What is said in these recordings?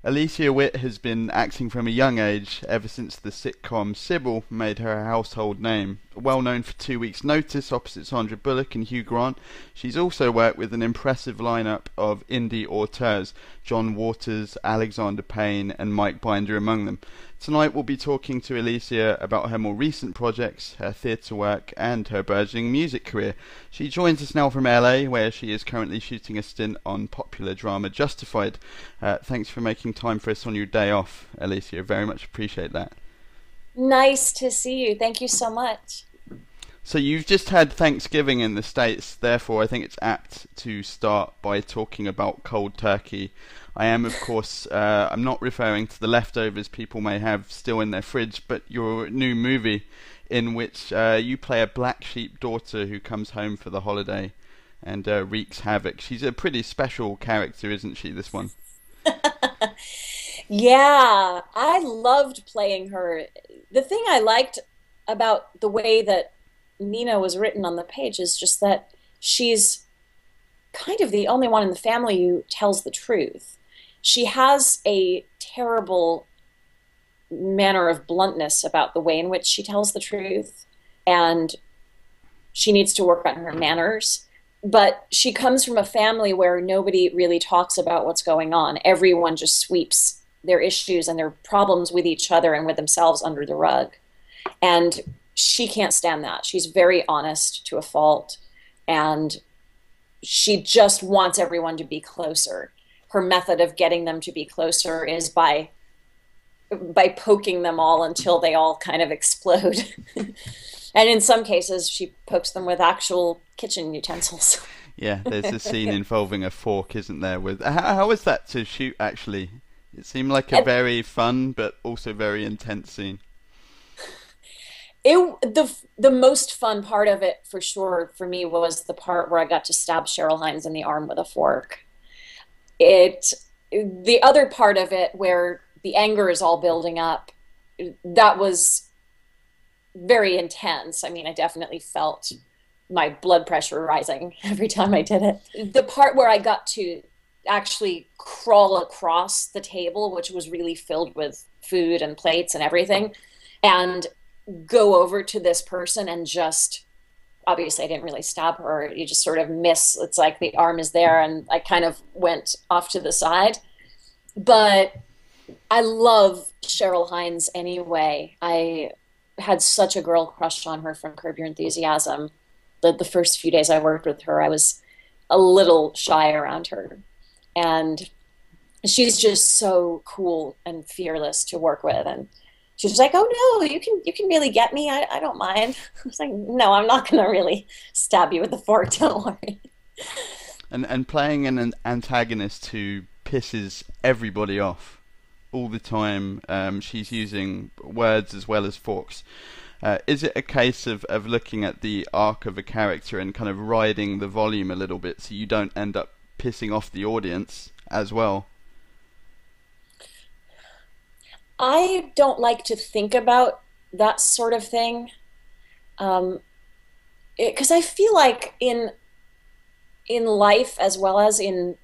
Alicia Witt has been acting from a young age, ever since the sitcom Sybil made her a household name. Well known for 2 Weeks' Notice opposite Sandra Bullock and Hugh Grant, she's also worked with an impressive lineup of indie auteurs, John Waters, Alexander Payne, and Mike Binder among them. Tonight we'll be talking to Alicia about her more recent projects, her theatre work, and her burgeoning music career. She joins us now from LA, where she is currently shooting a stint on popular drama Justified. Thanks for making time for us on your day off, Alicia. Very much appreciate that. Nice to see you. Thank you so much. So you've just had Thanksgiving in the States, therefore I think it's apt to start by talking about cold turkey. I am, of course, I'm not referring to the leftovers people may have still in their fridge, but your new movie in which you play a black sheep daughter who comes home for the holiday and wreaks havoc. She's a pretty special character, isn't she, this one? Yeah, I loved playing her. The thing I liked about the way that Nina was written on the page is just that she's kind of the only one in the family who tells the truth. She has a terrible manner of bluntness about the way in which she tells the truth, and she needs to work on her manners. But she comes from a family where nobody really talks about what's going on. Everyone just sweeps their issues and their problems with each other and with themselves under the rug. And she can't stand that. She's very honest to a fault, and she just wants everyone to be closer. Her method of getting them to be closer is by poking them all until they all kind of explode. And in some cases, she pokes them with actual kitchen utensils. Yeah, there's a scene involving a fork, isn't there? With how was that to shoot? Actually, it seemed like a And very fun but also very intense scene. the most fun part of it, for sure, for me was the part where I got to stab Cheryl Hines in the arm with a fork. It The other part of it where the anger is all building up, that was very intense. I mean, I definitely felt my blood pressure rising every time I did it. The part where I got to actually crawl across the table, which was really filled with food and plates and everything, and go over to this person and just, obviously I didn't really stab her. You just sort of miss. It's like the arm is there, and I kind of went off to the side. But I love Cheryl Hines anyway. I had such a girl crush on her from Curb Your Enthusiasm. The first few days I worked with her, I was a little shy around her. And she's just so cool and fearless to work with. And she's like, "Oh no, you can really get me. I don't mind." I was like, "No, I'm not gonna really stab you with the fork. Don't worry." And playing an antagonist who pisses everybody off all the time. She's using words as well as forks. Is it a case of looking at the arc of a character and kind of riding the volume a little bit so you don't end up pissing off the audience as well? I don't like to think about that sort of thing, um, because I feel like in life as well as in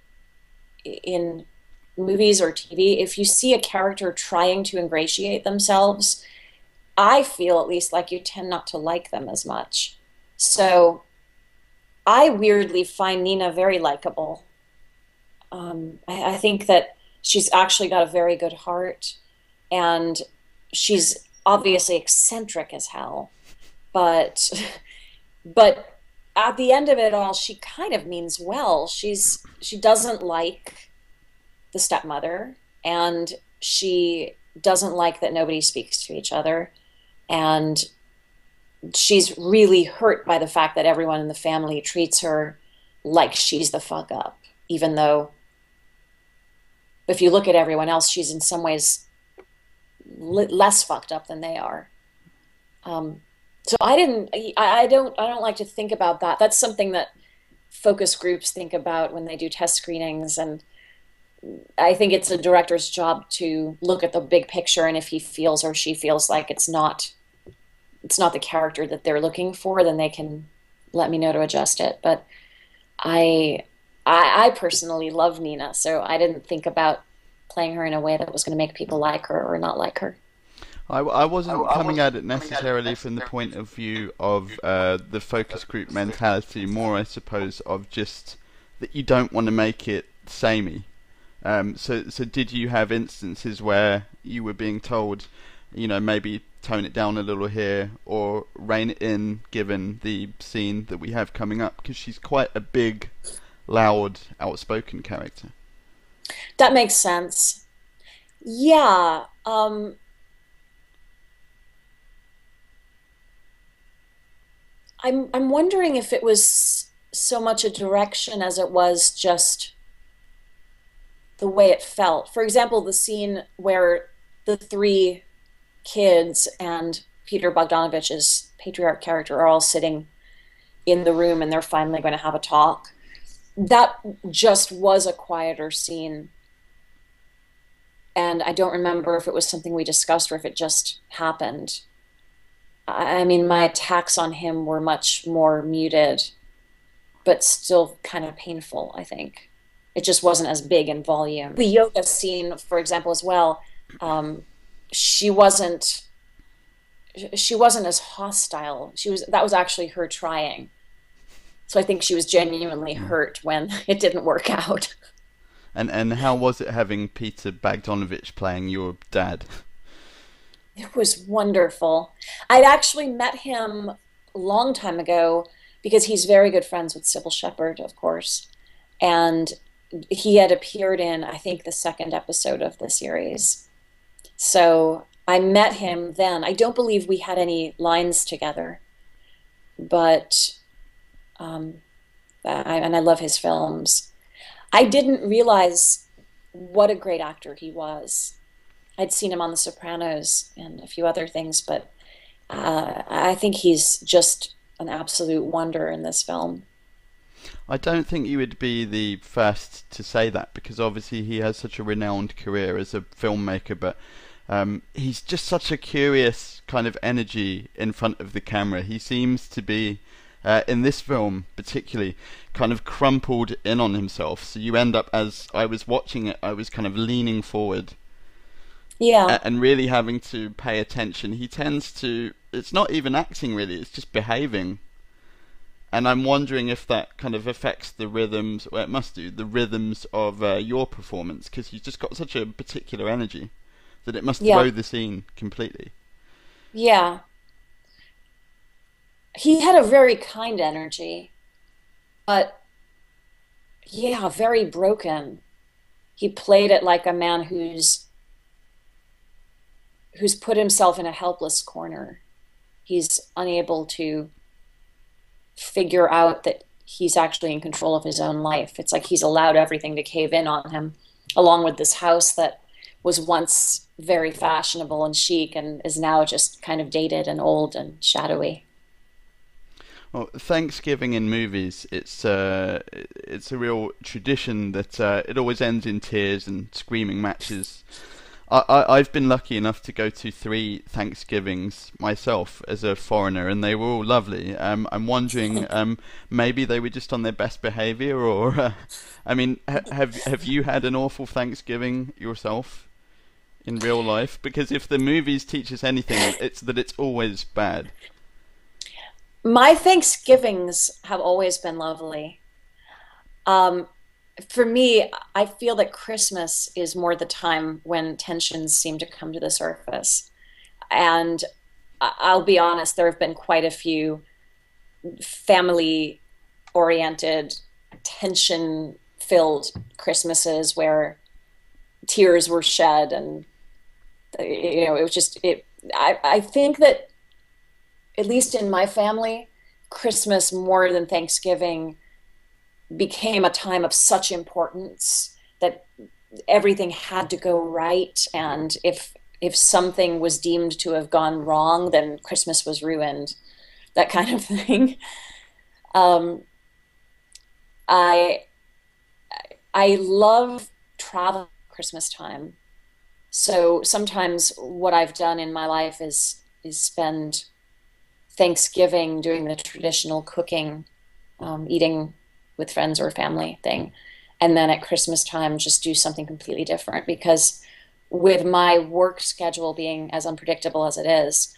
movies or TV, if you see a character trying to ingratiate themselves, I feel at least like you tend not to like them as much. So I weirdly find Nina very likable. I think that she's actually got a very good heart, and she's obviously eccentric as hell, but but at the end of it all, she kind of means well. She doesn't like the stepmother, and she doesn't like that nobody speaks to each other, and she's really hurt by the fact that everyone in the family treats her like she's the fuck up, even though if you look at everyone else, she's in some ways less fucked up than they are. Um, so I don't like to think about that. That's something that focus groups think about when they do test screenings, and I think it's a director's job to look at the big picture, and if he feels or she feels like it's not the character that they're looking for, then they can let me know to adjust it. But I I personally love Nina, so I didn't think about playing her in a way that was going to make people like her or not like her. I wasn't coming at it necessarily from the point of view of the focus group mentality, more I suppose of just that you don't want to make it samey. So did you have instances where you were being told, maybe tone it down a little here or rein it in, given the scene that we have coming up? Because she's quite a big, loud, outspoken character. That makes sense. Yeah. I'm wondering if it was so much a direction as it was just the way it felt. For example, the scene where the three kids and Peter Bogdanovich's patriarch character are all sitting in the room and they're finally going to have a talk. That just was a quieter scene. And I don't remember if it was something we discussed or if it just happened. I mean, my attacks on him were much more muted, but still kind of painful, I think. It just wasn't as big in volume. The yoga scene, for example, as well, um, she wasn't she wasn't as hostile. That was actually her trying. So I think she was genuinely hurt when it didn't work out. And how was it having Peter Bogdanovich playing your dad? It was wonderful. I'd actually met him a long time ago because he's very good friends with Sybil Shepherd, of course. And he had appeared in, I think, the second episode of the series. So I met him then. I don't believe we had any lines together, but and I love his films. I didn't realize what a great actor he was. I'd seen him on The Sopranos and a few other things, but I think he's just an absolute wonder in this film. I don't think you would be the first to say that because obviously he has such a renowned career as a filmmaker, but he's just such a curious kind of energy in front of the camera. He seems to be, in this film particularly, kind of crumpled in on himself. So you end up, as I was watching it, I was kind of leaning forward Yeah, and really having to pay attention. He tends to, it's not even acting really, it's just behaving. And I'm wondering if that kind of affects the rhythms, well, it must do, the rhythms of your performance, because you've just got such a particular energy that it must yeah, throw the scene completely. yeah. He had a very kind energy, but yeah, very broken. He played it like a man who's put himself in a helpless corner. He's unable to figure out that he's actually in control of his own life. It's like he's allowed everything to cave in on him, along with this house that was once very fashionable and chic and is now just kind of dated and old and shadowy. Well, Thanksgiving in movies, it's a real tradition that it always ends in tears and screaming matches. I've been lucky enough to go to three Thanksgivings myself as a foreigner, and they were all lovely. I'm wondering, maybe they were just on their best behaviour, or I mean, have you had an awful Thanksgiving yourself in real life? Because if the movies teach us anything, it's that it's always bad. My Thanksgivings have always been lovely. Um, for me, I feel that Christmas is more the time when tensions seem to come to the surface. And I'll be honest, there have been quite a few family oriented, tension filled Christmases where tears were shed and it was just it I think that at least in my family, Christmas more than Thanksgiving became a time of such importance that everything had to go right, and if something was deemed to have gone wrong, then Christmas was ruined, that kind of thing. um, I I love travel Christmas time, so sometimes what I've done in my life is spend Thanksgiving doing the traditional cooking, eating with friends or family thing, and then at Christmas time just do something completely different. Because with my work schedule being as unpredictable as it is,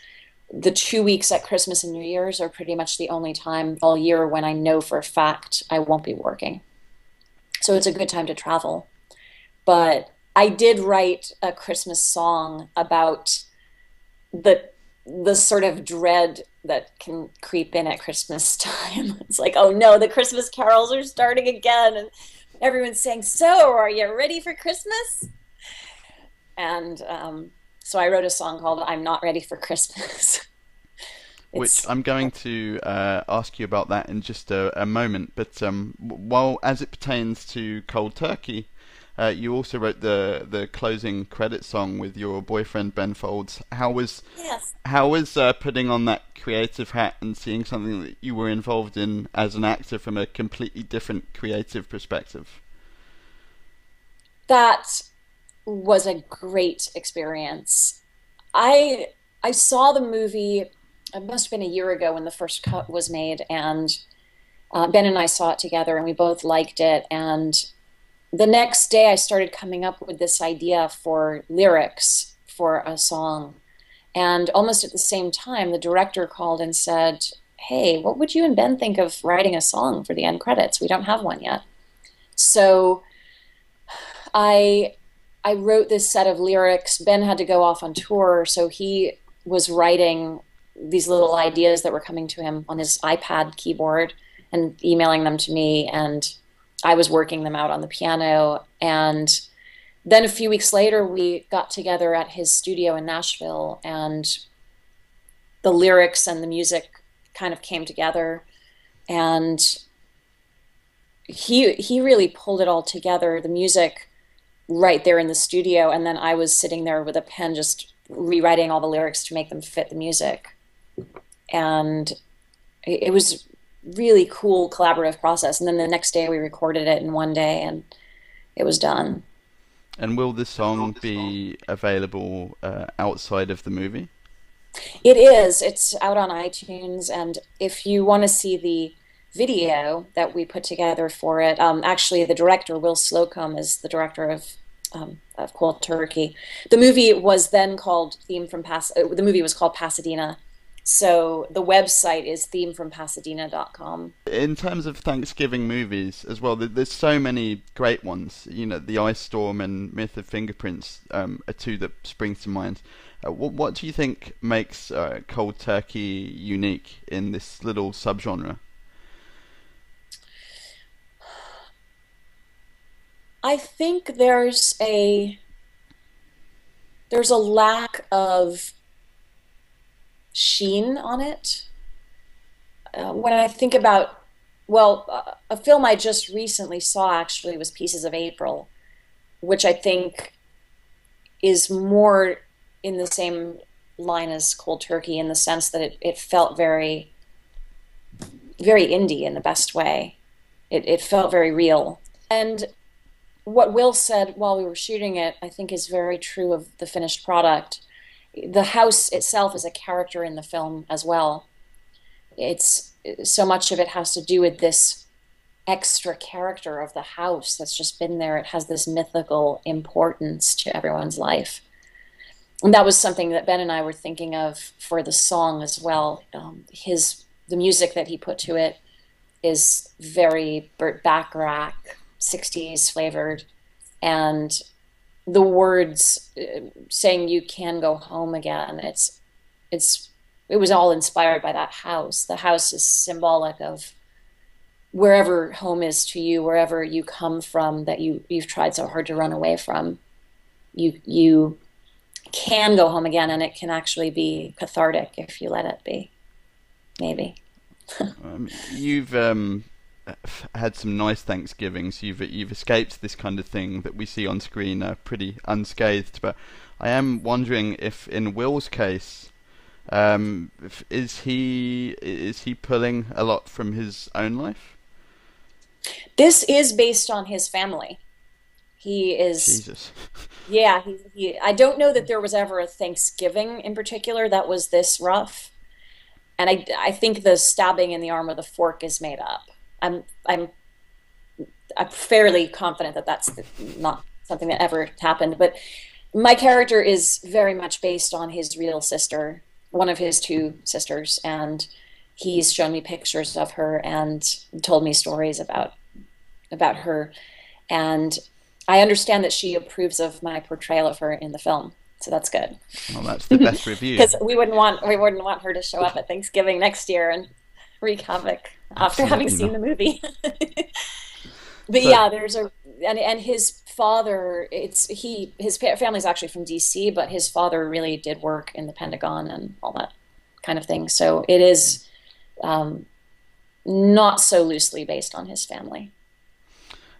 the 2 weeks at Christmas and New Year's are pretty much the only time all year when I know for a fact I won't be working. So it's a good time to travel. But I did write a Christmas song about the the sort of dread that can creep in at Christmas time. It's like, oh no, the Christmas carols are starting again, and everyone's saying, "So, are you ready for Christmas?" And so I wrote a song called "I'm Not Ready for Christmas." Which It's I'm going to ask you about that in just a moment. But while as it pertains to Cold Turkey, you also wrote the closing credit song with your boyfriend Ben Folds. yes. How was putting on that creative hat and seeing something that you were involved in as an actor from a completely different creative perspective? That was a great experience. I I saw the movie. It must have been a year ago when the first cut was made, and Ben and I saw it together, and we both liked it. And the next day, I started coming up with this idea for lyrics for a song. And almost at the same time, the director called and said, "Hey, what would you and Ben think of writing a song for the end credits? We don't have one yet." So I I wrote this set of lyrics. Ben had to go off on tour, so he was writing these little ideas that were coming to him on his iPad keyboard and emailing them to me, and I was working them out on the piano. And then a few weeks later, we got together at his studio in Nashville, and the lyrics and the music kind of came together. And he really pulled it all together. The music right there in the studio, and then I was sitting there with a pen just rewriting all the lyrics to make them fit the music. And it was really cool collaborative process. And then the next day we recorded it in one day, and it was done. And will this song be available outside of the movie? It is. It's out on iTunes, and if you want to see the video that we put together for it, actually the director Will Slocum is the director of Cold Turkey. The movie was then called Theme from the movie was called Pasadena. So the website is themefrompasadena.com. In terms of Thanksgiving movies as well, there's so many great ones. You know, The Ice Storm and Myth of Fingerprints are two that spring to mind. What do you think makes Cold Turkey unique in this little subgenre? I think there's a lack of sheen on it. When I think about, well, a film I just recently saw actually was Pieces of April, which I think is more in the same line as Cold Turkey in the sense that it felt very, very indie in the best way. It felt very real. And what Will said while we were shooting it, I think is very true of the finished product. The house itself is a character in the film as well. It's so much of it has to do with this extra character of the house that's just been there. It has this mythical importance to everyone's life. And that was something that Ben and I were thinking of for the song as well. The music that he put to it is very Burt Bacharach, 60s flavored, and the words saying you can go home again. It's it was all inspired by that house. The house is symbolic of wherever home is to you, wherever you come from that you've tried so hard to run away from. You can go home again, and it can actually be cathartic if you let it be. Maybe. You've had some nice Thanksgivings. You've escaped this kind of thing that we see on screen pretty unscathed. But I am wondering if, in Will's case, is he pulling a lot from his own life? This is based on his family. He is, Jesus. yeah, I don't know that there was ever a Thanksgiving in particular that was this rough. And I think the stabbing in the arm with a fork is made up. I'm I'm fairly confident that that's not something that ever happened. But my character is very much based on his real sister, one of his two sisters, and he's shown me pictures of her and told me stories about her. And I understand that she approves of my portrayal of her in the film, so that's good. Well, that's the best review. Because we wouldn't want her to show up at Thanksgiving next year and wreak havoc after having Absolutely seen not. the movie. But So, yeah, there's a and his father, his family's actually from DC, but his father really did work in the Pentagon and all that kind of thing. So it is um, not so loosely based on his family.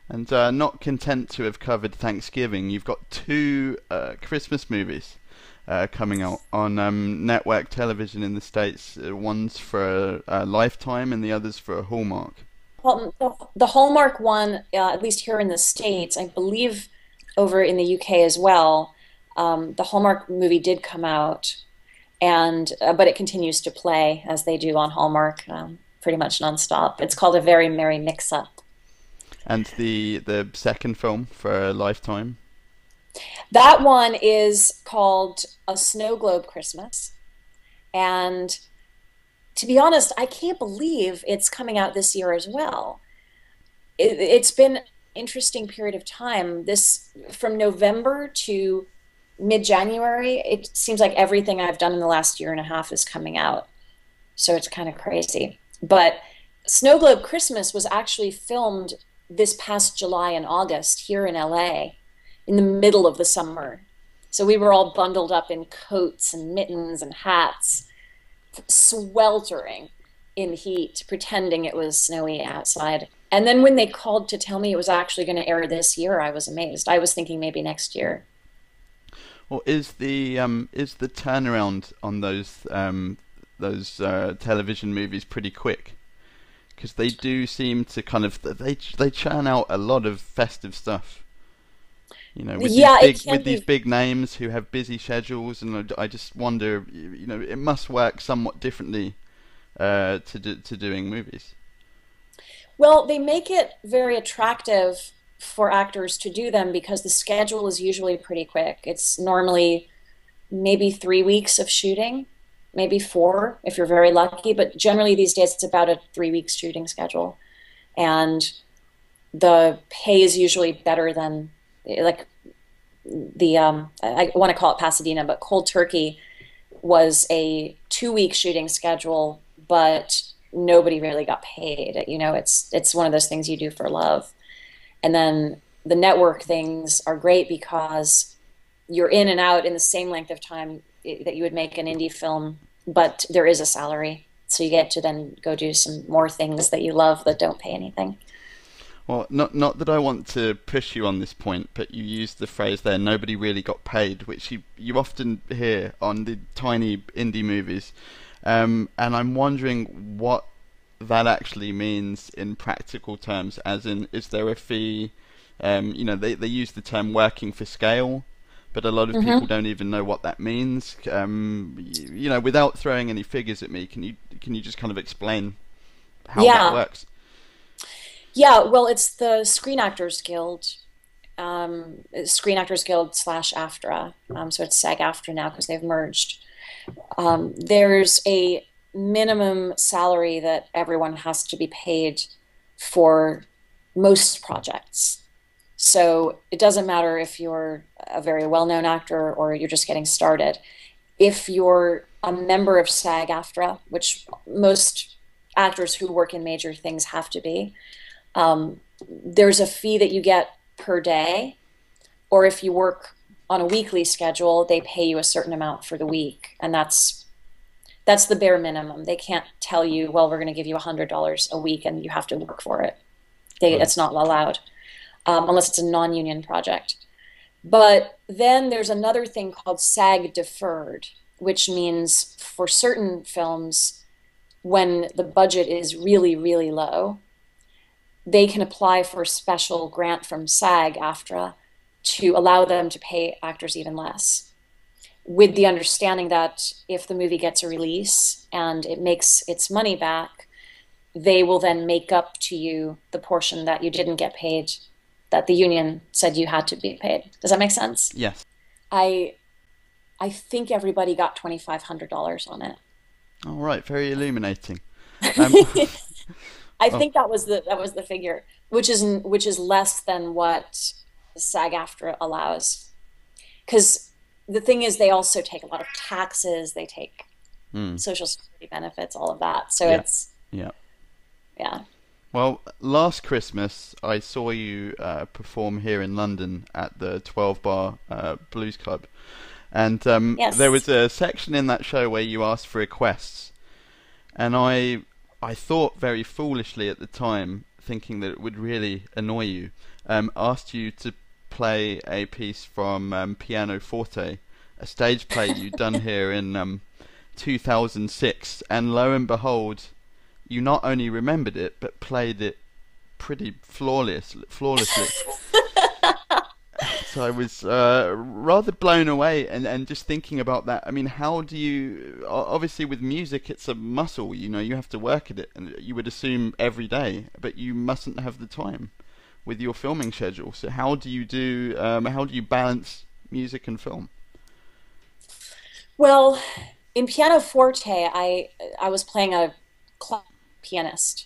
and not content to have covered Thanksgiving, you've got two Christmas movies coming out on network television in the States. One's for Lifetime and the other's for Hallmark. Well, the Hallmark one, at least here in the States, I believe over in the UK as well, the Hallmark movie did come out, and but it continues to play as they do on Hallmark, pretty much nonstop. It's called A Very Merry Mix-Up. And the second film for Lifetime. That one is called A Snow Globe Christmas, and to be honest, I can't believe it's coming out this year as well. It's been an interesting period of time. This from November to mid-January, it seems like everything I've done in the last year and a half is coming out. So it's kind of crazy. But Snow Globe Christmas was actually filmed this past July and August here in LA in the middle of the summer. So we were all bundled up in coats and mittens and hats, sweltering in heat, pretending it was snowy outside. And then when they called to tell me it was actually going to air this year, I was amazed. I was thinking maybe next year. Well, is the turnaround on those television movies pretty quick? Because they do seem to kind of they churn out a lot of festive stuff. You know, Yeah, it with can these be. big names who have busy schedules, and I just wonder, you know, it must work somewhat differently to doing movies. Well, they make it very attractive for actors to do them because the schedule is usually pretty quick. It's normally maybe 3 weeks of shooting, maybe four if you're very lucky, but generally these days it's about a 3 week shooting schedule. And the pay is usually better than like I want to call it Pasadena, but Cold Turkey was a 2 week shooting schedule, but nobody really got paid. You know, it's one of those things you do for love. And then the network things are great because you're in and out in the same length of time that you would make an indie film, but there is a salary. So you get to then go do some more things that you love that don't pay anything. Well, not that I want to push you on this point, but you used the phrase there, nobody really got paid, which you often hear on the tiny indie movies. And I'm wondering what that actually means in practical terms, as in, is there a fee? You know, they use the term working for scale, but a lot of people Hmm. don't even know what that means. You know, without throwing any figures at me, can you just kind of explain how that Yeah. works? Yeah. Well, it's the Screen Actors Guild, Screen Actors Guild slash AFTRA. So it's SAG-AFTRA now because they've merged. There's a minimum salary that everyone has to be paid for most projects. So it doesn't matter if you're a very well-known actor or you're just getting started. If you're a member of SAG-AFTRA, which most actors who work in major things have to be, there's a fee that you get per day, or if you work on a weekly schedule, they pay you a certain amount for the week, and that's the bare minimum. They can't tell you, well, we're going to give you $100 a week and you have to work for it. Right. It's not allowed unless it's a non-union project. But then there's another thing called SAG deferred, which means for certain films, when the budget is really, really low, they can apply for a special grant from SAG-AFTRA to allow them to pay actors even less, with the understanding that if the movie gets a release and it makes its money back, they will then make up to you the portion that you didn't get paid, that the union said you had to be paid. Does that make sense? Yes. I I think everybody got $2,500 on it. All right. Very illuminating. Um, I oh, think that was the figure, which is less than what SAG-AFTRA allows. Because the thing is, they also take a lot of taxes, they take mm, Social Security benefits, all of that. So yeah. it's Yeah. yeah. Well, last Christmas I saw you perform here in London at the 12 Bar Blues Club, and there Yes. was a section in that show where you asked for requests, and I thought very foolishly at the time, thinking that it would really annoy you, asked you to play a piece from Piano Forte, a stage play you'd done here in 2006, and lo and behold, you not only remembered it but played it pretty flawlessly. So I was rather blown away, and just thinking about that. I mean, how do you? Obviously, with music, it's a muscle. You know, you have to work at it, and you would assume every day, but you mustn't have the time with your filming schedule. So how do you do? How do you balance music and film? Well, in pianoforte, I was playing a pianist.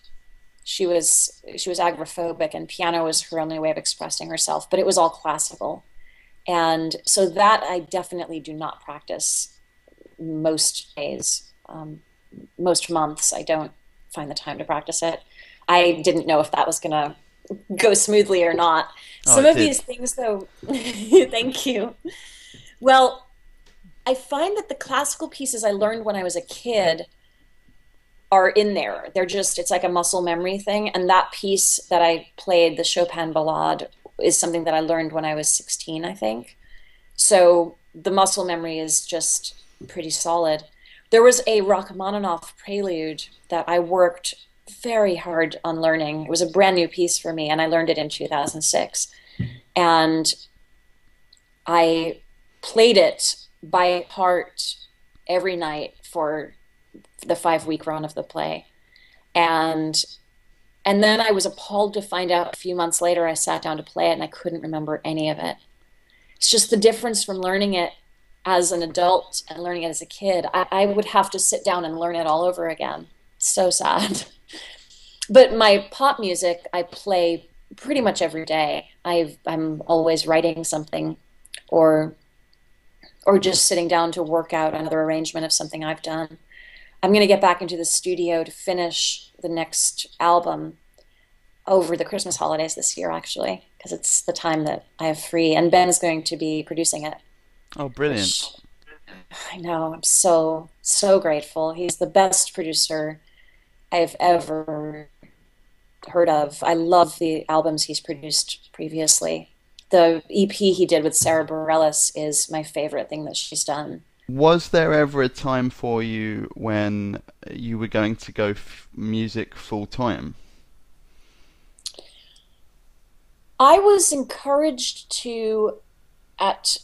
She was agoraphobic, and piano was her only way of expressing herself. But it was all classical, and so that I definitely do not practice most days. Most months, I don't find the time to practice it. I didn't know if that was going to go smoothly or not. Oh, Some it of did. these things, though, thank you. Well, I find that the classical pieces I learned when I was a kid are in there. They're just, it's like a muscle memory thing. And that piece that I played, the Chopin Ballade, is something that I learned when I was 16, I think. So the muscle memory is just pretty solid. There was a Rachmaninoff prelude that I worked very hard on learning. It was a brand new piece for me, and I learned it in 2006. And I played it by heart every night for the 5 week run of the play. And and then I was appalled to find out a few months later I sat down to play it and I couldn't remember any of it. It's just the difference from learning it as an adult and learning it as a kid. I would have to sit down and learn it all over again. It's so sad. But my pop music I play pretty much every day. I'm always writing something or just sitting down to work out another arrangement of something I've done. I'm going to get back into the studio to finish the next album over the Christmas holidays this year, actually, because it's the time that I have free. And Ben is going to be producing it, Oh, brilliant. which I know I'm so, so grateful. He's the best producer I've ever heard of. I love the albums he's produced previously. The EP he did with Sarah Bareilles is my favorite thing that she's done. Was there ever a time for you when you were going to go music full time? I was encouraged to at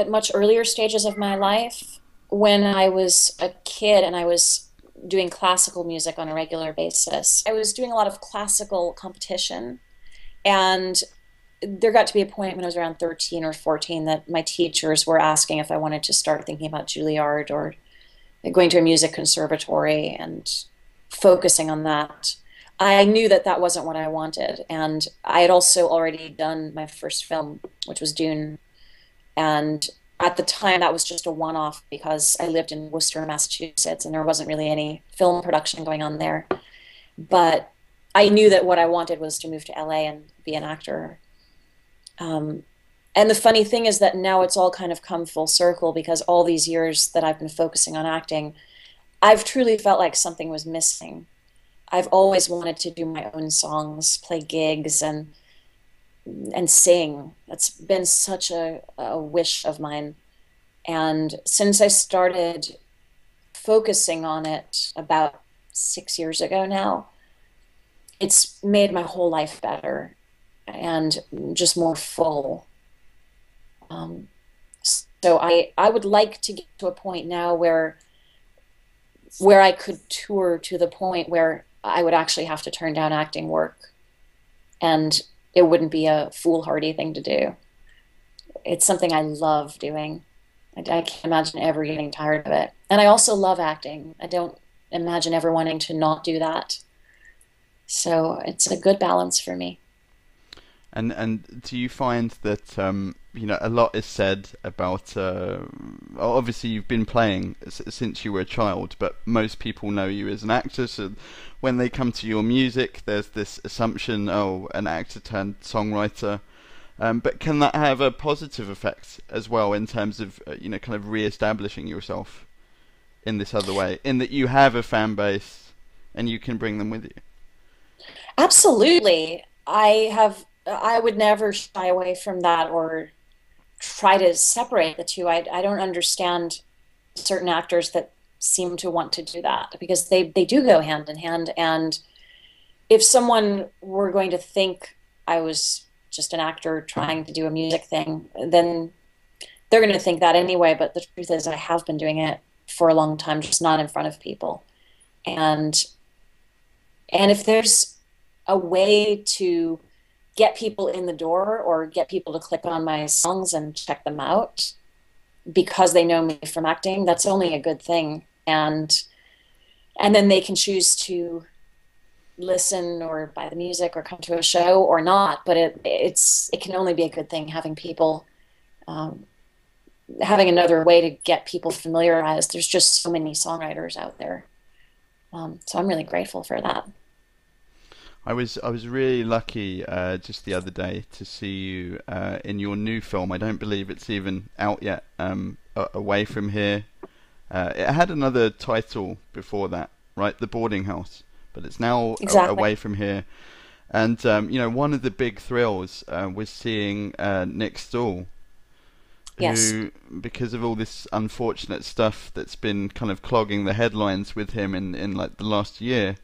much earlier stages of my life when I was a kid and I was doing classical music on a regular basis. I was doing a lot of classical competition, and there got to be a point when I was around 13 or 14 that my teachers were asking if I wanted to start thinking about Juilliard or going to a music conservatory and focusing on that. I knew that that wasn't what I wanted, and I had also already done my first film, which was Dune, and at the time, that was just a one off because I lived in Worcester, Massachusetts, and there wasn't really any film production going on there. But I knew that what I wanted was to move to LA and be an actor. Um, and the funny thing is that now it's all kind of come full circle because all these years that I've been focusing on acting, I've truly felt like something was missing. I've always wanted to do my own songs, play gigs, and sing. That's been such a wish of mine. And since I started focusing on it about 6 years ago now, it's made my whole life better and just more full. Um, so I would like to get to a point now where I could tour to the point where I would actually have to turn down acting work, and it wouldn't be a foolhardy thing to do. It's something I love doing. I can't imagine ever getting tired of it. And I also love acting. I don't imagine ever wanting to not do that. So it's a good balance for me. And do you find that a lot is said about obviously you've been playing since you were a child, but most people know you as an actor. So when they come to your music, there's this assumption, oh, an actor turned songwriter. But can that have a positive effect as well in terms of kind of re-establishing yourself in this other way, in that you have a fan base and you can bring them with you? Absolutely. I would never shy away from that or try to separate the two. I don't understand certain actors that seem to want to do that because they do go hand in hand. And if someone were going to think I was just an actor trying to do a music thing, then they're going to think that anyway. But the truth is, I have been doing it for a long time, just not in front of people. And if there's a way to get people in the door or get people to click on my songs and check them out because they know me from acting, that's only a good thing. And then they can choose to listen or buy the music or come to a show or not. But it can only be a good thing having people having another way to get people familiarized. There's just so many songwriters out there. So I'm really grateful for that. I was really lucky just the other day to see you in your new film. I don't believe it's even out yet. Away from Here. It had another title before that, right? The Boarding House, but it's now Exactly. Away from Here. And one of the big thrills was seeing Nick Stahl, Yes. who, because of all this unfortunate stuff that's been kind of clogging the headlines with him in like the last year.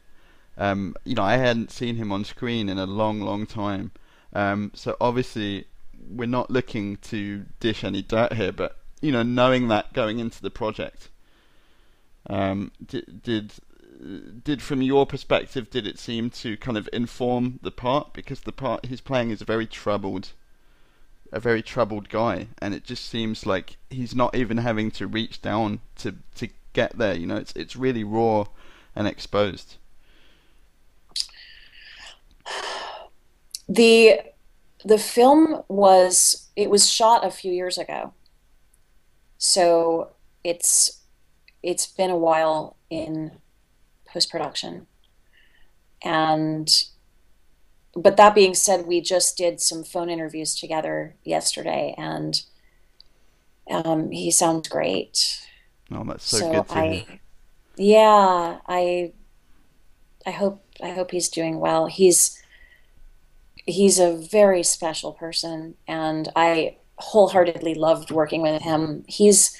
I hadn't seen him on screen in a long, long time. So obviously, we're not looking to dish any dirt here, but knowing that going into the project, did from your perspective, did it seem to kind of inform the part? Because the part he's playing is a very troubled guy, and it just seems like he's not even having to reach down to get there. It's really raw and exposed. The the film was shot a few years ago. So it's been a while in post-production. And but that being said, we just did some phone interviews together yesterday, and he sounds great. Oh, that's so So good to hear. yeah, I hope he's doing well. He's a very special person, and I wholeheartedly loved working with him. He's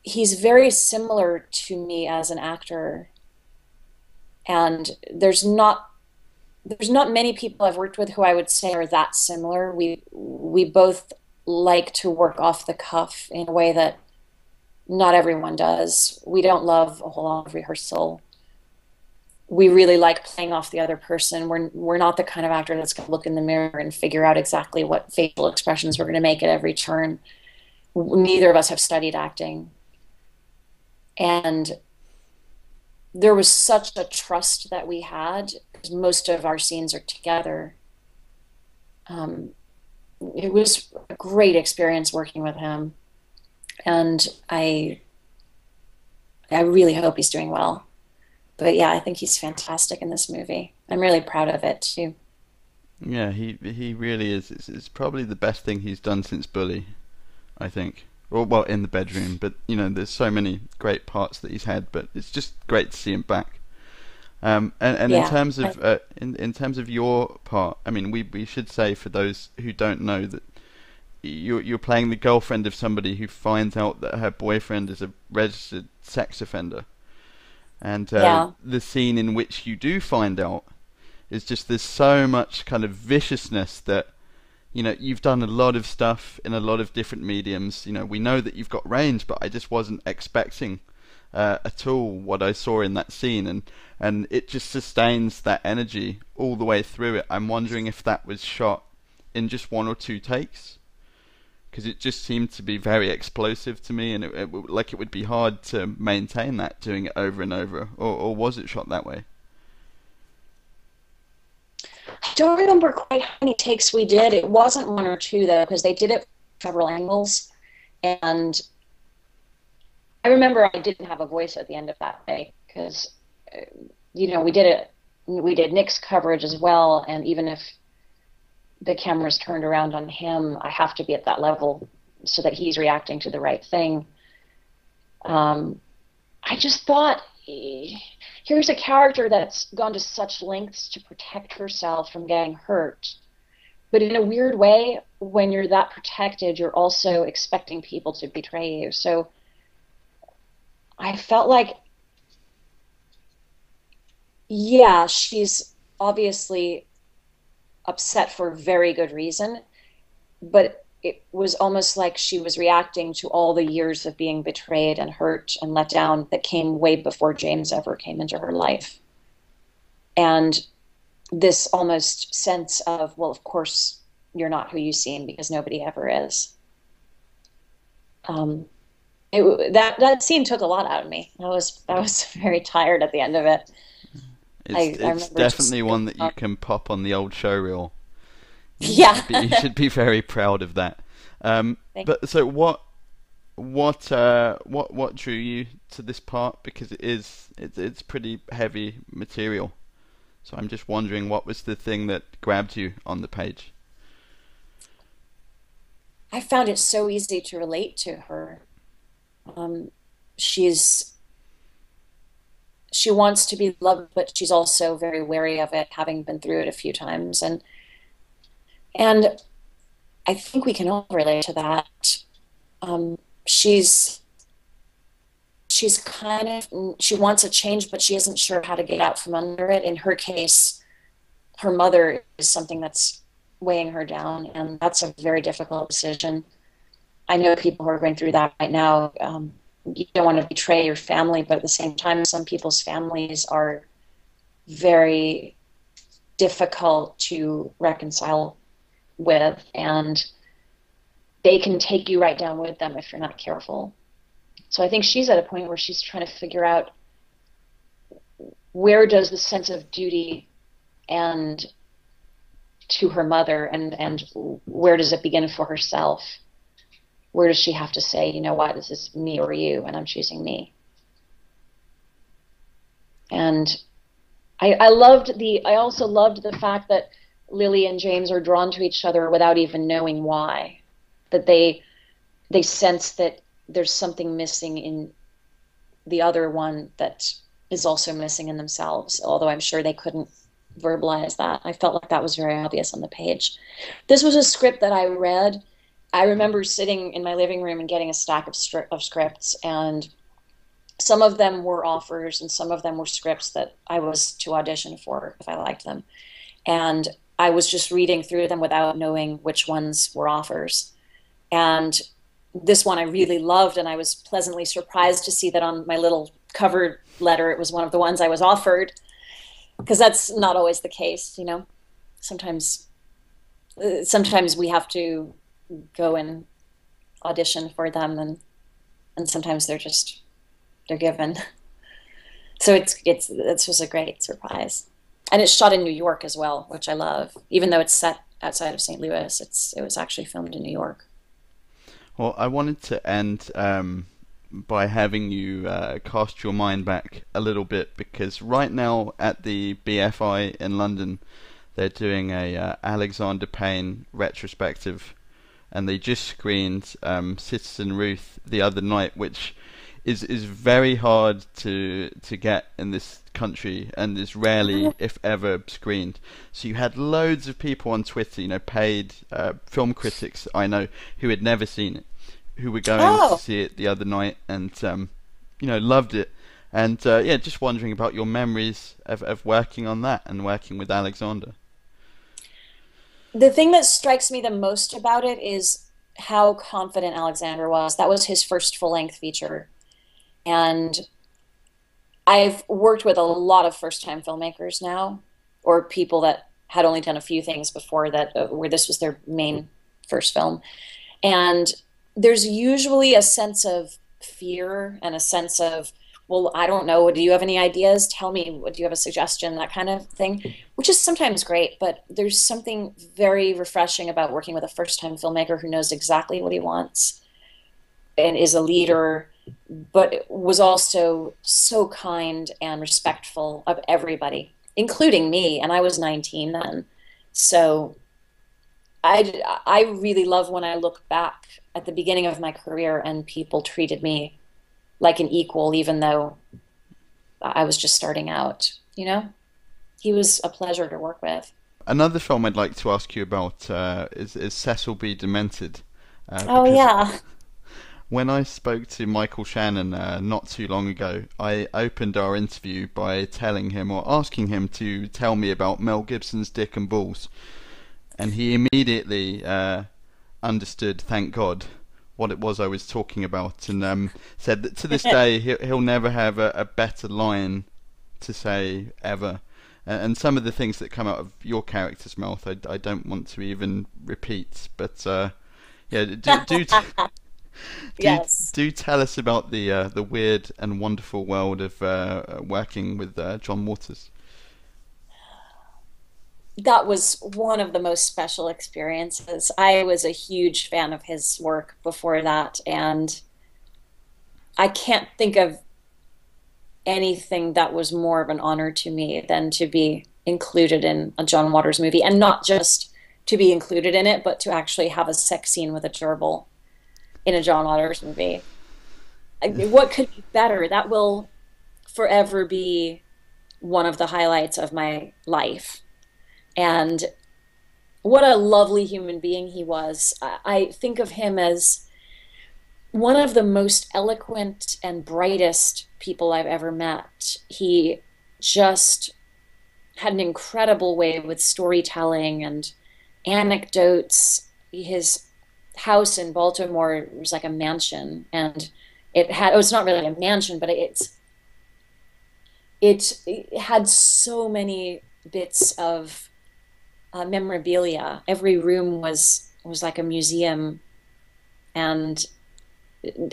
very similar to me as an actor, and there's not many people I've worked with who I would say are that similar. We both like to work off the cuff in a way that not everyone does. We don't love a whole lot of rehearsal. We really like playing off the other person. We're not the kind of actor that's going to look in the mirror and figure out exactly what facial expressions we're going to make at every turn. Neither of us have studied acting, and there was such a trust that we had because most of our scenes are together. Um, it was a great experience working with him, and I really hope he's doing well. But yeah, I think he's fantastic in this movie. I'm really proud of it too. Yeah, he really is. It's probably the best thing he's done since Bully, I think. Well, in the bedroom, but there's so many great parts that he's had, but it's just great to see him back. And in Yeah, terms I, of in terms of your part, I mean, we should say for those who don't know that you're playing the girlfriend of somebody who finds out that her boyfriend is a registered sex offender, and yeah, the scene in which you do find out is just there's so much kind of viciousness that you've done a lot of stuff in a lot of different mediums. We know that you've got range, but I just wasn't expecting at all what I saw in that scene, and it just sustains that energy all the way through it. I'm wondering if that was shot in just one or two takes, because it just seemed to be very explosive to me, and like it would be hard to maintain that doing it over and over, or was it shot that way? I don't remember quite how many takes we did. It wasn't one or two though, because they did it from several angles. And I remember I didn't have a voice at the end of that day because, we did it. We did Nick's coverage as well, and even if the camera's turned around on him, I have to be at that level so that he's reacting to the right thing. I just thought, here's a character that's gone to such lengths to protect herself from getting hurt. But in a weird way, when you're that protected, you're also expecting people to betray you. So I felt like, yeah, she's obviously upset for very good reason, but it was almost like she was reacting to all the years of being betrayed and hurt and let down that came way before James ever came into her life. And this almost sense of, well, of course you're not who you seem because nobody ever is. That scene took a lot out of me. I was very tired at the end of it. I It's remember definitely just one that you can pop on the old show reel. yeah. You should be very proud of that. Thank But so what drew you to this part? Because it's pretty heavy material. So I'm just wondering, what was the thing that grabbed you on the page? I found it so easy to relate to her. Um, she's she wants to be loved, but she's also very wary of it, having been through it a few times. And I think we can all relate to that. Um, she's she's kind of she wants a change, but she isn't sure how to get out from under it. In her case, her mother is something that's weighing her down, and that's a very difficult decision. I know people who are going through that right now. You don't want to betray your family, but at the same time, some people's families are very difficult to reconcile with, and they can take you right down with them if you're not careful. So I think she's at a point where she's trying to figure out, where does the sense of duty end to her mother, and where does it begin for herself? Where does she have to say, you know what, this is me or you, and I'm choosing me? And I also loved the fact that Lily and James are drawn to each other without even knowing why. That they sense that there's something missing in the other one that is also missing in themselves, although I'm sure they couldn't verbalize that. I felt like that was very obvious on the page. This was a script that I read. I remember sitting in my living room and getting a stack of scripts, and some of them were offers and some of them were scripts that I was to audition for if I liked them. And I was just reading through them without knowing which ones were offers. And this one I really loved, and I was pleasantly surprised to see that on my little cover letter it was one of the ones I was offered, because that's not always the case, you know. Sometimes we have to go and audition for them, and sometimes they're given. So this was a great surprise. And it's shot in New York as well, which I love. Even though it's set outside of St. Louis, it was actually filmed in New York. Well, I wanted to end by having you cast your mind back a little bit, because right now at the BFI in London, they're doing a Alexander Payne retrospective, and they just screened Citizen Ruth the other night, which is very hard to get in this country and is rarely, if ever, screened. So you had loads of people on Twitter, paid film critics I know who had never seen it, who were going to see it the other night and loved it. And yeah, just wondering about your memories of working on that and working with Alexander. The thing that strikes me the most about it is how confident Alexander was. That was his first full-length feature. And I've worked with a lot of first-time filmmakers now, or people that had only done a few things before that, where this was their main first film. And there's usually a sense of fear and a sense of, well, I don't know, do you have any ideas? Tell me, do you have a suggestion? That kind of thing, which is sometimes great, but there's something very refreshing about working with a first-time filmmaker who knows exactly what he wants and is a leader, but was also so kind and respectful of everybody, including me. And I was 19 then. So I really love when I look back at the beginning of my career and people treated me like an equal, even though I was just starting out, you know? He was a pleasure to work with. Another film I'd like to ask you about is Cecil B. Demented, Oh, because yeah. when I spoke to Michael Shannon not too long ago, I opened our interview by telling him or asking him to tell me about Mel Gibson's Dick and Balls, and he immediately understood, thank God, what it was I was talking about, and said that to this day he'll never have a better line to say ever. And some of the things that come out of your character's mouth, I don't want to even repeat. But yeah, do Yes. do tell us about the weird and wonderful world of working with John Waters. That was one of the most special experiences. I was a huge fan of his work before that, and I can't think of anything that was more of an honor to me than to be included in a John Waters movie, and not just to be included in it, but to actually have a sex scene with a gerbil in a John Waters movie. What could be better? That will forever be one of the highlights of my life. And what a lovely human being he was. I think of him as one of the most eloquent and brightest people I've ever met. He just had an incredible way with storytelling and anecdotes. His house in Baltimore was like a mansion, and oh, it's not really a mansion, but it had so many bits of memorabilia. Every room was like a museum, and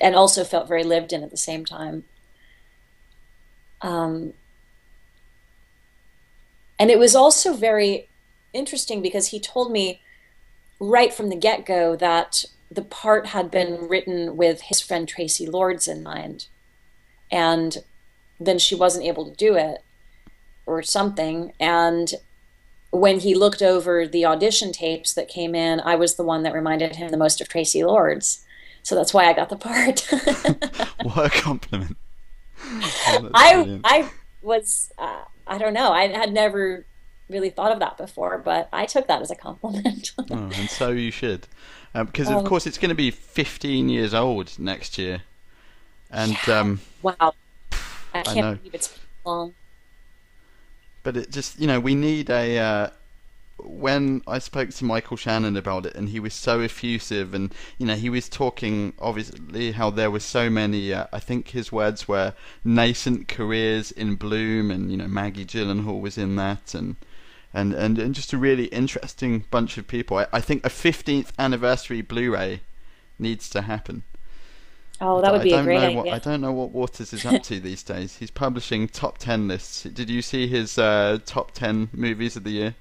also felt very lived in at the same time. Um, and it was also very interesting because he told me right from the get-go that the part had been written with his friend Tracy Lords in mind, and then she wasn't able to do it or something. And when he looked over the audition tapes that came in, I was the one that reminded him the most of Tracy Lords. So that's why I got the part. What a compliment! Oh, that's I brilliant. I was I don't know. I had never really thought of that before, but I took that as a compliment. Oh, and so you should, because of Um, course it's going to be 15 years old next year, and yeah. Wow. I I can't know. believe it's long. But it just, we need a. When I spoke to Michael Shannon about it, and he was so effusive, and he was talking obviously how there were so many. I think his words were nascent careers in bloom, and Maggie Gyllenhaal was in that, and just a really interesting bunch of people. I think a 15th anniversary Blu-ray needs to happen. Oh, that would I be a don't great know what idea. Waters is up to these days. He's publishing top 10 lists. Did you see his top 10 movies of the year?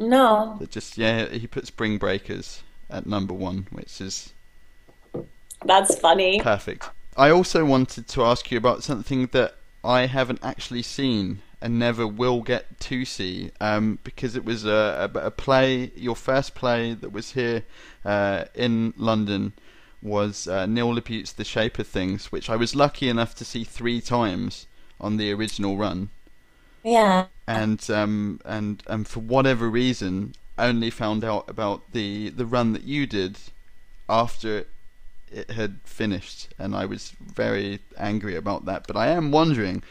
No, That just yeah, he put Spring Breakers at number one, which is that's funny. perfect. I also wanted to ask you about something that I haven't actually seen and never will get to see, because it was a play, your first play that was here in London was Neil LaBute's The Shape of Things, which I was lucky enough to see 3 times on the original run, Yeah. and for whatever reason only found out about the run that you did after it had finished, and I was very angry about that. But I am wondering,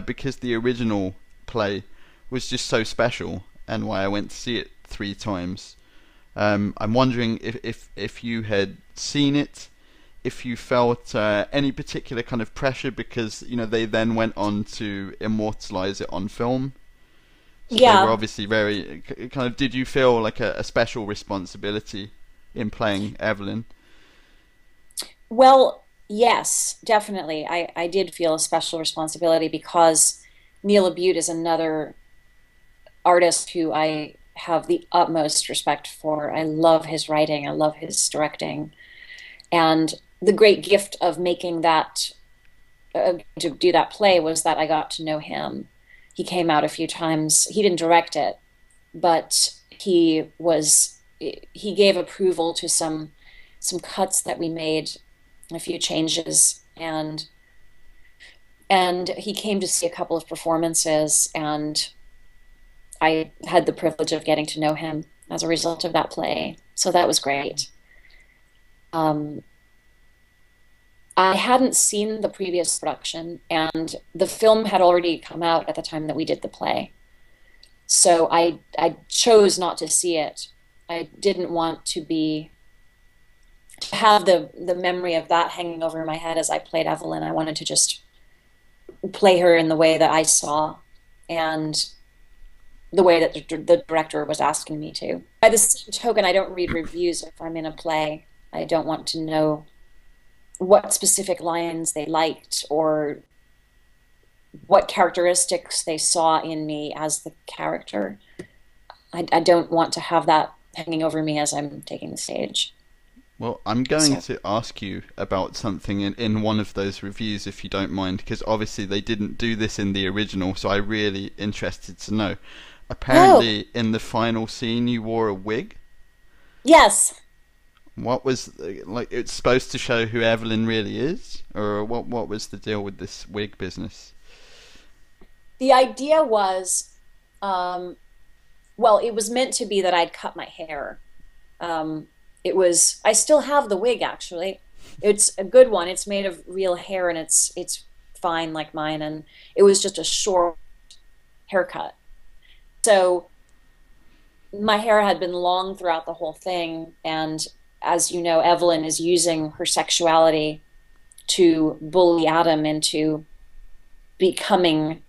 because the original play was just so special, and why I went to see it 3 times. I'm wondering if you had seen it, if you felt any particular kind of pressure because they then went on to immortalize it on film. So they were Yeah. obviously very kind of. Did you feel like a special responsibility in playing Evelyn? Well, yes, definitely. I did feel a special responsibility because Neil Abute is another artist who I have the utmost respect for. I love his writing, I love his directing. And the great gift of making that, to do that play, was that I got to know him. He came out a few times. He didn't direct it, but he gave approval to some cuts that we made, a few changes, and he came to see a couple of performances, and I had the privilege of getting to know him as a result of that play. So that was great. Um, I hadn't seen the previous production, and the film had already come out at the time that we did the play. So I chose not to see it. I didn't want to have the memory of that hanging over my head as I played Evelyn. I wanted to just play her in the way that I saw, and the way that the director was asking me to. By the same token, I don't read reviews if I'm in a play. I don't want to know what specific lines they liked or what characteristics they saw in me as the character. I don't want to have that hanging over me as I'm taking the stage. Well, I'm going So, to ask you about something in one of those reviews, if you don't mind, because obviously they didn't do this in the original, so I'm really interested to know. oh, Apparently, in the final scene, you wore a wig. yes. What was like? It's supposed to show who Evelyn really is, or what was the deal with this wig business? The idea was, um, well, it was meant to be that I'd cut my hair. I still have the wig actually. It's a good one. It's made of real hair and it's fine like mine. And it was just a short haircut. So my hair had been long throughout the whole thing. And as you know, Evelyn is using her sexuality to bully Adam into becoming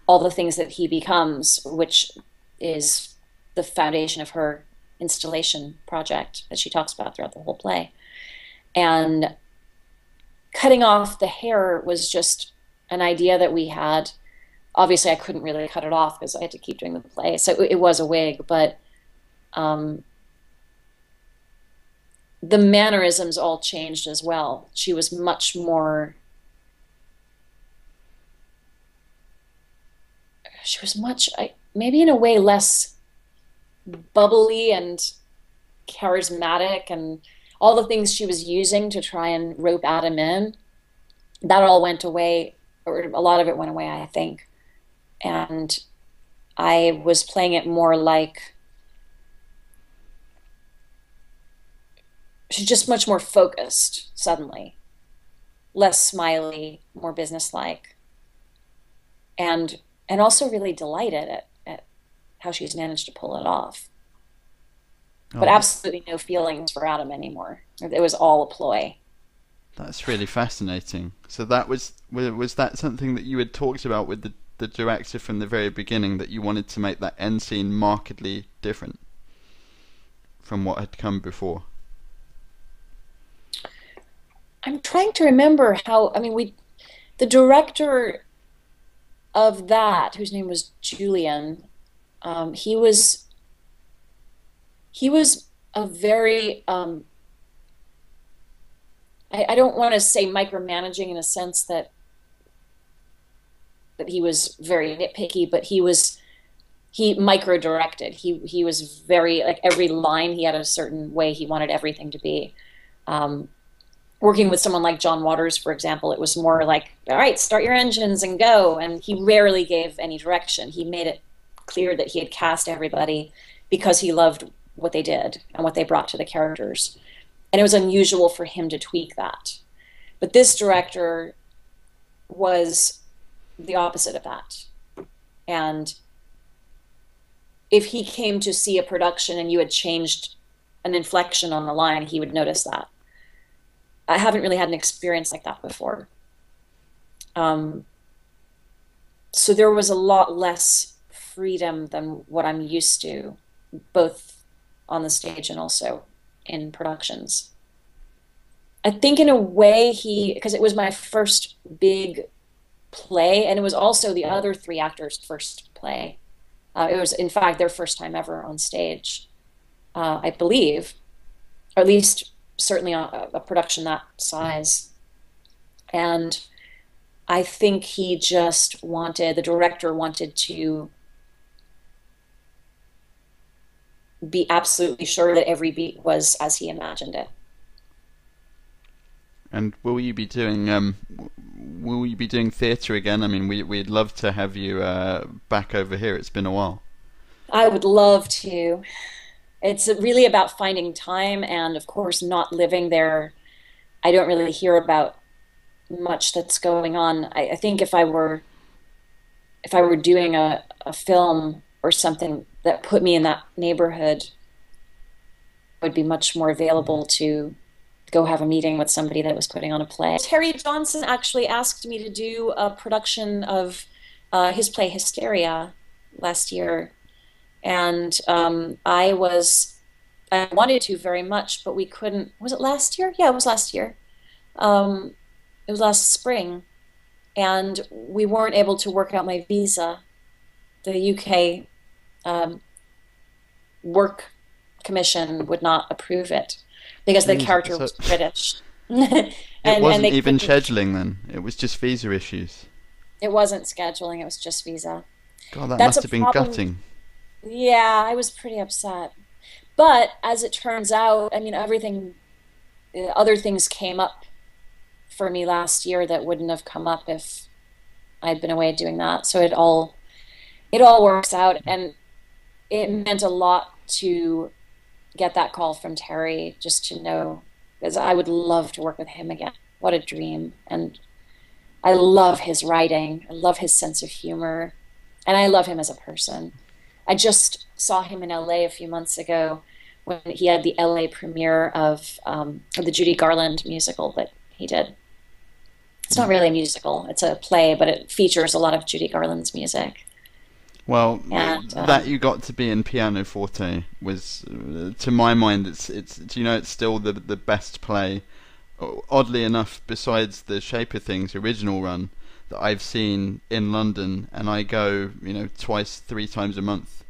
all the things that he becomes, which is the foundation of her installation project that she talks about throughout the whole play. And cutting off the hair was just an idea that we had. Obviously, I couldn't really cut it off because I had to keep doing the play. So it was a wig, but um, the mannerisms all changed as well. She was much more, she was much, maybe in a way, less bubbly and charismatic, and all the things she was using to try and rope Adam in, that all went away, or a lot of it went away, I think. And I was playing it more like she's just much more focused suddenly, less smiley, more businesslike, and also really delighted at how she's managed to pull it off. But Oh, absolutely no feelings for Adam anymore. It was all a ploy. that's really fascinating. So was that something that you had talked about with the director from the very beginning, that you wanted to make that end scene markedly different from what had come before? I'm trying to remember how, I mean, the director of that, whose name was Julian, um, he was, he was a very, I don't want to say micromanaging in a sense that he was very nitpicky, but he micro directed. He was very, like, every line he had a certain way he wanted everything to be. Um, Working with someone like John Waters, for example, it was more like, all right, start your engines and go. And he rarely gave any direction. He made it clear that he had cast everybody because he loved what they did and what they brought to the characters. And it was unusual for him to tweak that. But this director was the opposite of that. And if he came to see a production and you had changed an inflection on the line, he would notice that. I haven't really had an experience like that before. Um, so there was a lot less freedom than what I'm used to, both on the stage and also in productions. I think in a way because it was my first big play, and it was also the other three actors' first play. It was, in fact, their first time ever on stage, I believe, or at least certainly a production that size. And I think the director wanted to be absolutely sure that every beat was as he imagined it. And will you be doing theatre again? I mean, we'd love to have you back over here. It's been a while. I would love to. It's really about finding time, and of course, not living there. I don't really hear about much that's going on. I think if I were doing a film or something that put me in that neighborhood, I would be much more available to go have a meeting with somebody that was putting on a play. Terry Johnson actually asked me to do a production of his play Hysteria last year, and I wanted to very much, but we couldn't. Was it last year? Yeah, it was last year. Um, it was last spring, and we weren't able to work out my visa. The UK um, work commission would not approve it because the Jeez, character so was British. and it and wasn't they even couldn't, scheduling then. It was just visa issues. it wasn't scheduling, it was just visa. God, that That's must a have been problem. gutting. Yeah, I was pretty upset. But as it turns out, I mean, other things came up for me last year that wouldn't have come up if I'd been away doing that. So it all works out, and it meant a lot to get that call from Terry, just to know, because I would love to work with him again. What a dream. And I love his writing. I love his sense of humor. And I love him as a person. I just saw him in LA a few months ago when he had the LA premiere of the Judy Garland musical that he did. It's not really a musical, it's a play, but it features a lot of Judy Garland's music. Well, And that you got to be in pianoforte was, to my mind, it's you know it's still the best play. Oddly enough, besides the Shape of Things original run that I've seen in London, and I go twice, three times a month,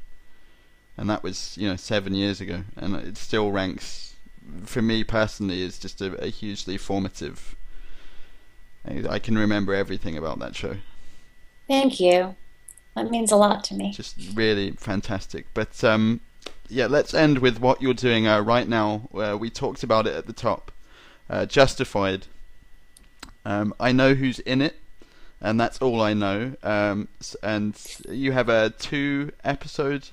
and that was 7 years ago, and it still ranks for me personally as just a hugely formative. I can remember everything about that show. thank you. That means a lot to me. Just really fantastic. But yeah, let's end with what you're doing right now. We talked about it at the top. Justified. I know who's in it, and that's all I know. And you have a 2 episode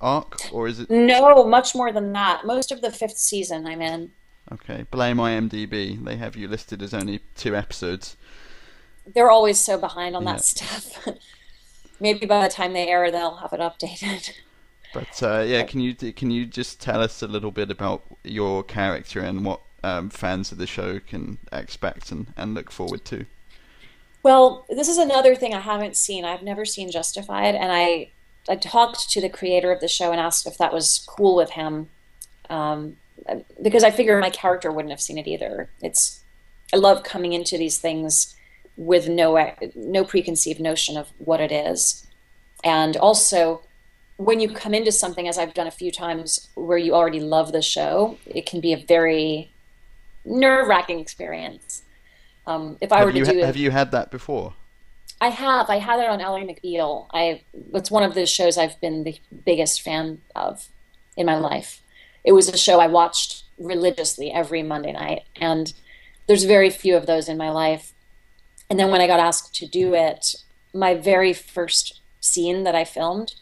arc, or is it? No, much more than that. Most of the fifth season I'm in. Okay, blame IMDb. They have you listed as only 2 episodes. They're always so behind on Yeah. that stuff. Maybe by the time they air, they'll have it updated. But yeah, can you just tell us a little bit about your character and what fans of the show can expect and look forward to? Well, this is another thing I haven't seen. I've never seen Justified, and I talked to the creator of the show and asked if that was cool with him, um, because I figure my character wouldn't have seen it either. I love coming into these things with no preconceived notion of what it is, and also when you come into something, as I've done a few times, where you already love the show, it can be a very nerve-wracking experience. If I were to do Have it, you had that before? I have. I had it on Ally McBeal. It's one of the shows I've been the biggest fan of in my life. It was a show I watched religiously every Monday night, and there's very few of those in my life. And then when I got asked to do it, my very first scene that I filmed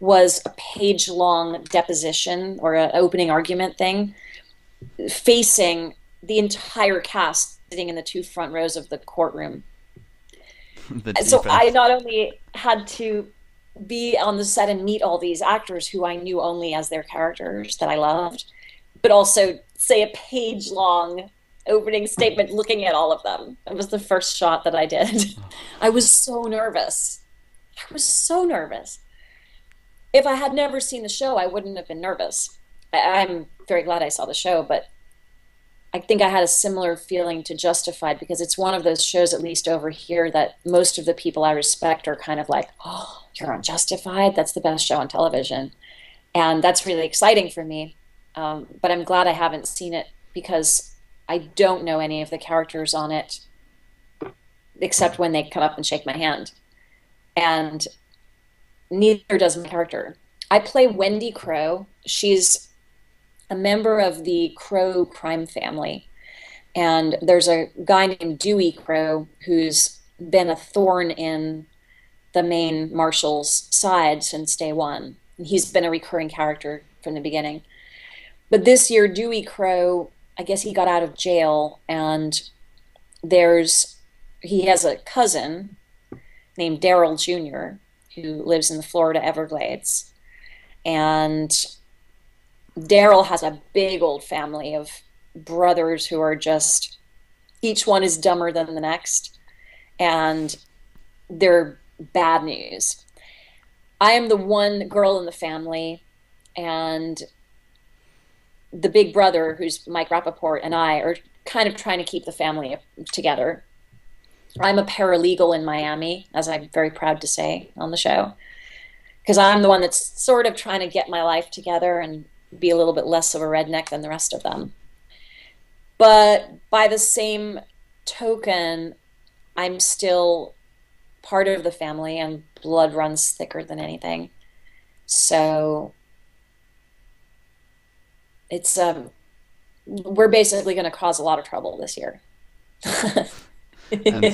was a page-long deposition or an opening argument thing, facing the entire cast sitting in the two front rows of the courtroom. The So I defense. not only had to be on the set and meet all these actors who I knew only as their characters that I loved, but also say a page long opening statement looking at all of them. It was the first shot that I did. I was so nervous. I was so nervous. If I had never seen the show, I wouldn't have been nervous. I'm very glad I saw the show, but I think I had a similar feeling to Justified because it's one of those shows, at least over here, that most of the people I respect are kind of like, oh, you're on Justified? That's the best show on television. And that's really exciting for me. But I'm glad I haven't seen it because I don't know any of the characters on it except when they come up and shake my hand. And neither does my character. I play Wendy Crow. She's a member of the Crow crime family. And there's a guy named Dewey Crow who's been a thorn in the main marshal's side since day one. And he's been a recurring character from the beginning. But this year, Dewey Crow, I guess he got out of jail, and he has a cousin named Daryl Jr. who lives in the Florida Everglades. And Daryl has a big old family of brothers who are just, each one is dumber than the next, and they're bad news. I am the one girl in the family, and the big brother, who's Mike Rappaport, and I are kind of trying to keep the family together. I'm a paralegal in Miami, as I'm very proud to say on the show, because I'm the one that's sort of trying to get my life together and be a little bit less of a redneck than the rest of them. But by the same token, I'm still part of the family and blood runs thicker than anything. So it's we're basically going to cause a lot of trouble this year. And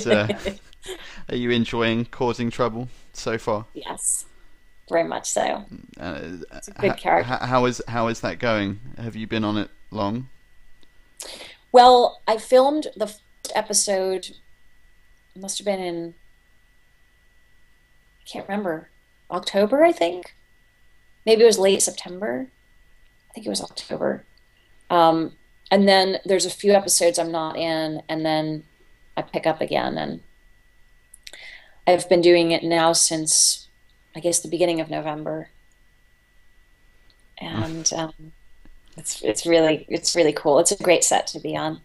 are you enjoying causing trouble so far? Yes, very much so. Uh, It's a good character. how is that going? Have you been on it long? Well, I filmed the first episode, must have been in, I can't remember, October, I think. Maybe it was late September. I think it was October. Um, and then there's a few episodes I'm not in, and then I pick up again. And I've been doing it now since, I guess, the beginning of November. And it's really cool. It's a great set to be on.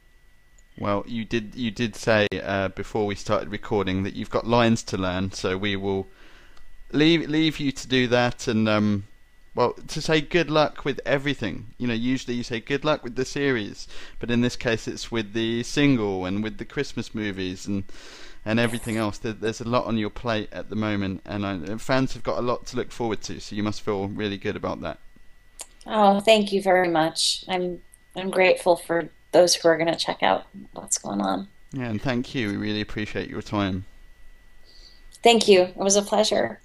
Well, you did say before we started recording that you've got lines to learn, so we will leave you to do that, and well, to say good luck with everything. Usually you say good luck with the series, but in this case it's with the single and with the Christmas movies and everything else. There's a lot on your plate at the moment, and fans have got a lot to look forward to, so you must feel really good about that. Oh, thank you very much. I'm grateful for those who are going to check out what's going on. Yeah, and thank you. We really appreciate your time. Thank you. It was a pleasure.